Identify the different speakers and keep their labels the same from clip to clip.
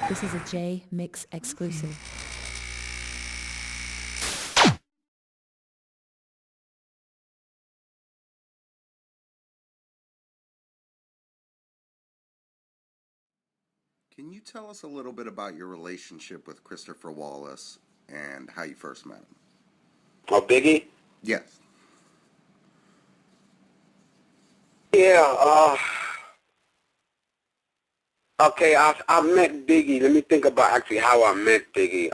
Speaker 1: This is a Jmix exclusive.
Speaker 2: Can you tell us a little bit about your relationship with Christopher Wallace and how you first met him?
Speaker 3: Oh, Biggie?
Speaker 2: Yes.
Speaker 3: Yeah, okay, I met Biggie. Let me think about actually how I met Biggie.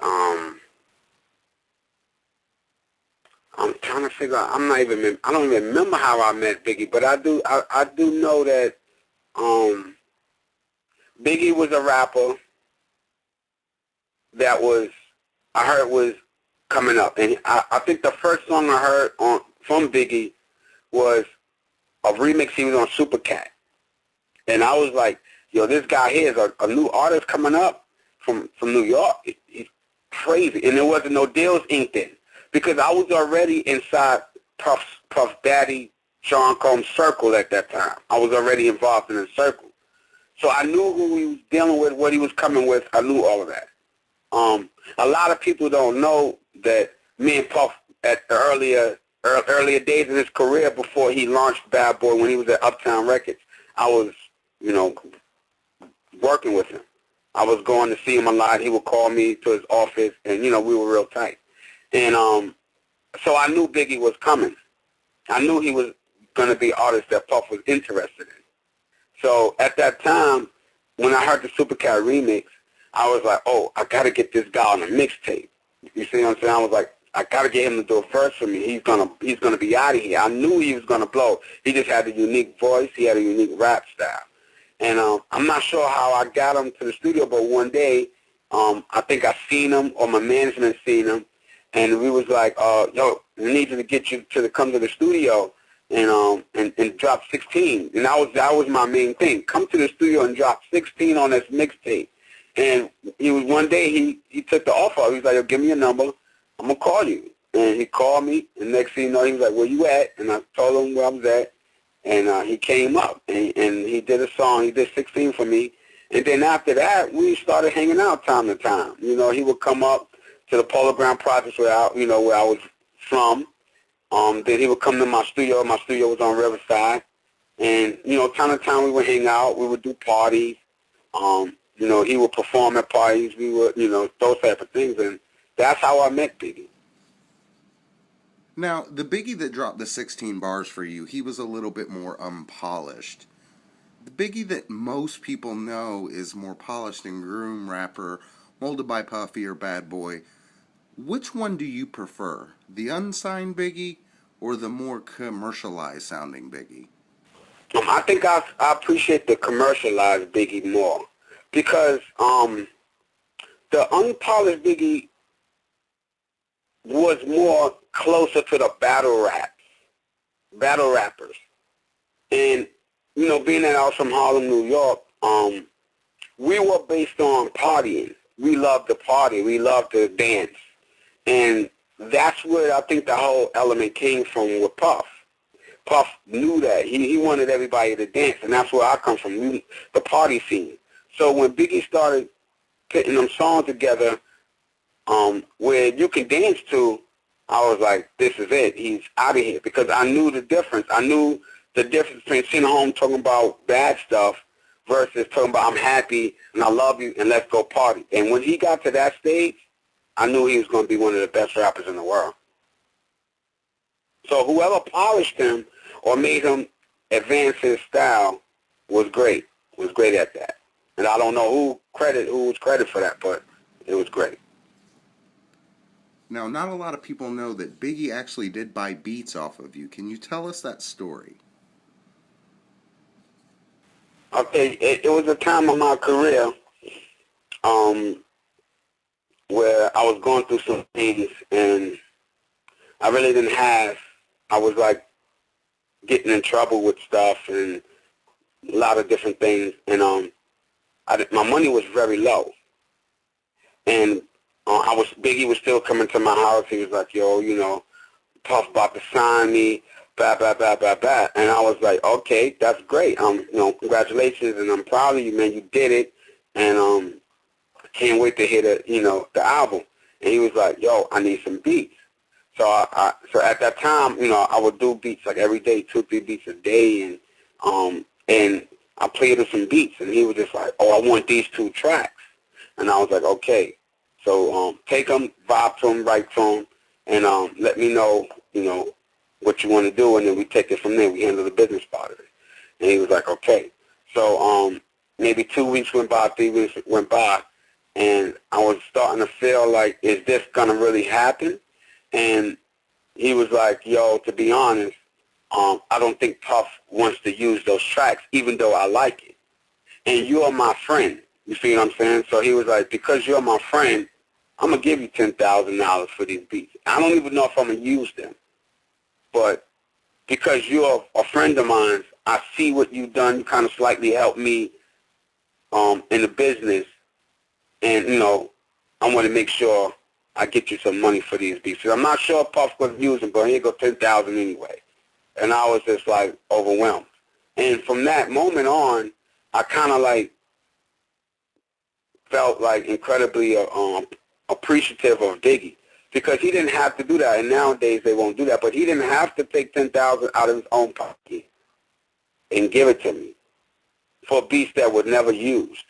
Speaker 3: I'm trying to figure out, I don't even remember how I met Biggie, but I do know that, Biggie was a rapper that I heard was coming up. And I think the first song I heard from Biggie was a remix he was on Supercat. And I was like, yo, this guy here is a new artist coming up from New York. He's crazy. And there wasn't no deals inked in. Because I was already inside Puff Daddy, Sean Combs' circle at that time. I was already involved in the circle. So I knew who he was dealing with, what he was coming with. I knew all of that. A lot of people don't know that me and Puff at the earlier days of his career before he launched Bad Boy when he was at Uptown Records, I was, working with him. I was going to see him a lot. He would call me to his office, and, we were real tight. And so I knew Biggie was coming. I knew he was going to be an artist that Puff was interested in. So at that time, when I heard the Supercat remix, I was like, oh, I got to get this guy on a mixtape. You see what I'm saying? I was like, I got to get him to do it first for me. He's gonna be out of here. I knew he was going to blow. He just had a unique voice. He had a unique rap style. And I'm not sure how I got him to the studio, but one day, I think I seen him, or my management seen him, and we was like, yo, we need to get you to come to the studio and drop 16. And that was my main thing. Come to the studio and drop 16 on this mixtape. And one day he took the offer. He was like, yo, give me your number. I'm going to call you. And he called me, and next thing you know, he was like, where you at? And I told him where I was at. And he came up, and he did a song. He did 16 for me. And then after that, we started hanging out time to time. He would come up to the Polo Ground Projects where I was from. Then he would come to my studio. My studio was on Riverside. And, time to time we would hang out. We would do parties. He would perform at parties. We would, those type of things. And that's how I met Biggie.
Speaker 2: Now, the Biggie that dropped the 16 bars for you, he was a little bit more unpolished. The Biggie that most people know is more polished and groomed rapper, molded by Puffy or Bad Boy. Which one do you prefer, the unsigned Biggie or the more commercialized sounding Biggie?
Speaker 3: I think I appreciate the commercialized Biggie more because the unpolished Biggie was more closer to the battle rappers. And, being that I was from Harlem, New York, we were based on partying. We loved to party. We loved to dance. And that's where I think the whole element came from with Puff. Puff knew that. He wanted everybody to dance, and that's where I come from, the party scene. So when Biggie started putting them songs together where you can dance to, I was like, this is it. He's out of here. Because I knew the difference. I knew the difference between sitting home talking about bad stuff versus talking about I'm happy and I love you and let's go party. And when he got to that stage, I knew he was going to be one of the best rappers in the world. So whoever polished him or made him advance his style was great at that. And I don't know who was credit for that, but it was great.
Speaker 2: Now, not a lot of people know that Biggie actually did buy beats off of you. Can you tell us that story?
Speaker 3: Okay, it was a time of my career where I was going through some things, and I really didn't have, I was like getting in trouble with stuff and a lot of different things, and my money was very low. And Biggie was still coming to my house. He was like, yo, Puff about to sign me, blah, blah, blah, blah, blah. And I was like, okay, that's great. Congratulations, and I'm proud of you, man. You did it. And can't wait to hear the album. And he was like, yo, I need some beats. So so at that time, I would do beats like every day, 2-3 beats a day, and I played him some beats, and he was just like, oh, I want these 2 tracks. And I was like, okay. So take them, vibe to them, write to them, and let me know, what you want to do, and then we take it from there. We handle the business part of it. And he was like, okay. So maybe 2 weeks went by, 3 weeks went by, and I was starting to feel like, is this going to really happen? And he was like, yo, to be honest, I don't think Puff wants to use those tracks, even though I like it. And you're my friend. You see what I'm saying? So he was like, because you're my friend, I'm going to give you $10,000 for these beats. I don't even know if I'm going to use them. But because you're a friend of mine, I see what you've done. You kind of slightly helped me in the business. And, I want to make sure I get you some money for these beats. I'm not sure if Puff's going to use them, but here go $10,000 anyway. And I was just, like, overwhelmed. And from that moment on, I kind of, like, felt, like, incredibly appreciative of Biggie, because he didn't have to do that. And nowadays they won't do that. But he didn't have to take $10,000 out of his own pocket and give it to me for beats that were never used.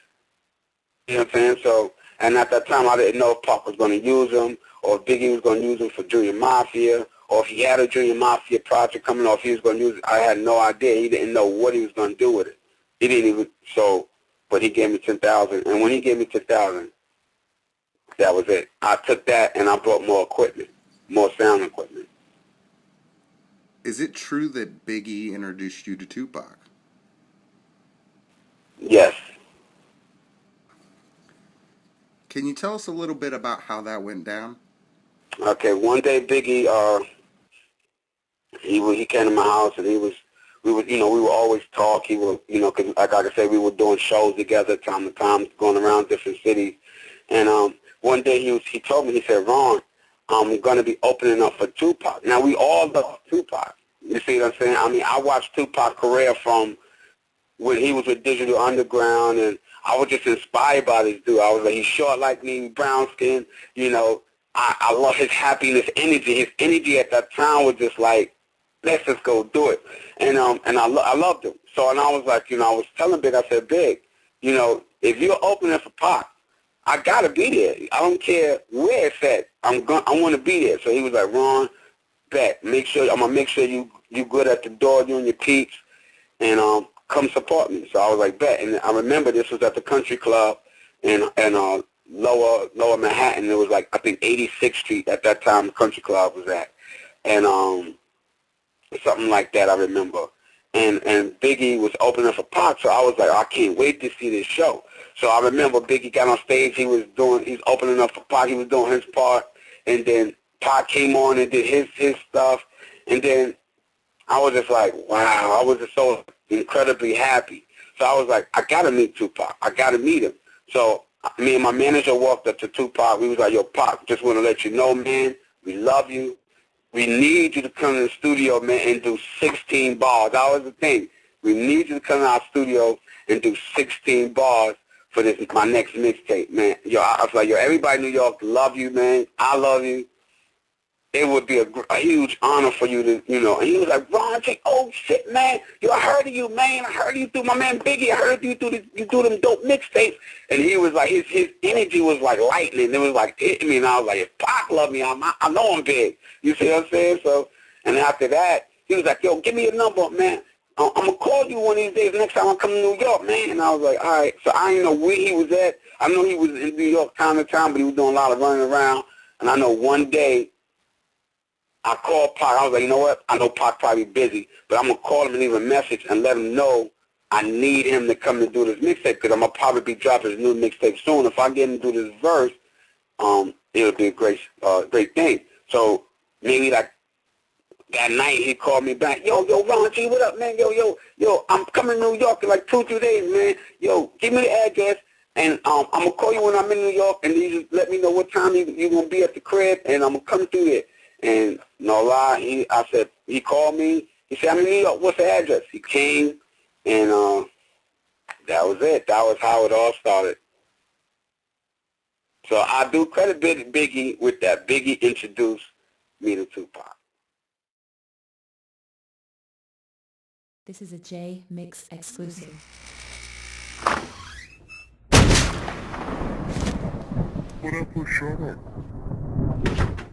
Speaker 3: You know what I'm saying? So, and at that time, I didn't know if Pop was going to use them, or if Biggie was going to use them for Junior Mafia, or if he had a Junior Mafia project coming, or if he was going to use it. I had no idea. He didn't know what he was going to do with it. He didn't even, but he gave me $10,000. And when he gave me $10,000, that was it. I took that and I bought more equipment, more sound equipment.
Speaker 2: Is it true that Biggie introduced you to Tupac?
Speaker 3: Yes.
Speaker 2: Can you tell us a little bit about how that went down?
Speaker 3: Okay, one day Biggie, he came to my house, and we would always talk. He would, because like I said, we were doing shows together time to time, going around different cities. And one day he told me, he said, Ron, I'm going to be opening up for Tupac. Now, we all love Tupac. You see what I'm saying? I mean, I watched Tupac's career from when he was with Digital Underground, and I was just inspired by this dude. I was like, he's short like me, brown skin. I love his happiness, energy. His energy at that time was just like, let's just go do it. And I loved him. So, and I was like, I was telling Big, I said, Big, if you're opening for Pac, I gotta be there. I don't care where it's at. I want to be there. So he was like, Ron, bet. I'm gonna make sure you good at the door, you and your peeps, and come support me. So I was like, bet. And I remember this was at the Country Club in Lower Manhattan. It was like, I think 86th Street at that time. The Country Club was at, and something like that. I remember. And Biggie was opening for Pac, so I was like, I can't wait to see this show. So I remember Biggie got on stage. He's opening up for Pac. He was doing his part, and then Pac came on and did his stuff, and then I was just like, wow. I was just so incredibly happy. So I was like, I gotta meet Tupac. I gotta meet him. So me and my manager walked up to Tupac. We was like, yo, Pac, just want to let you know, man, we love you. We need you to come to the studio, man, and do 16 bars. That was the thing. We need you to come to our studio and do 16 bars for my next mixtape, man. Yo, I was like, yo, everybody in New York love you, man. I love you. It would be a huge honor for you to, And he was like, Ron, oh, shit, man. Yo, I heard of you, man. I heard you through my man Biggie. I heard you do them dope mixtapes. And he was like, his energy was like lightning. It was like hitting me. And I was like, if Pac love me, I know I'm big. You see what I'm saying? So, and after that, he was like, yo, give me your number, man. I'm going to call you one of these days next time I come to New York, man. And I was like, all right. So I didn't know where he was at. I know he was in New York time to time, but he was doing a lot of running around. And I know one day, I called Pac. I was like, you know what? I know Pac probably busy, but I'm going to call him and leave a message and let him know I need him to come and do this mixtape, because I'm going to probably be dropping his new mixtape soon. If I get him to do this verse, it'll be a great thing. So maybe like that night he called me back. Yo, Ron G, what up, man? Yo, I'm coming to New York in like 2-3 days, man. Yo, give me the address, and I'm going to call you when I'm in New York, and you just let me know what time you're going to be at the crib, and I'm going to come through there. And no lie, he called me. He said, I'm in New York. What's the address? He came, and that was it. That was how it all started. So I do credit Biggie with that. Biggie introduced me to Tupac.
Speaker 1: This is a Jmix exclusive.
Speaker 4: What up, shut up?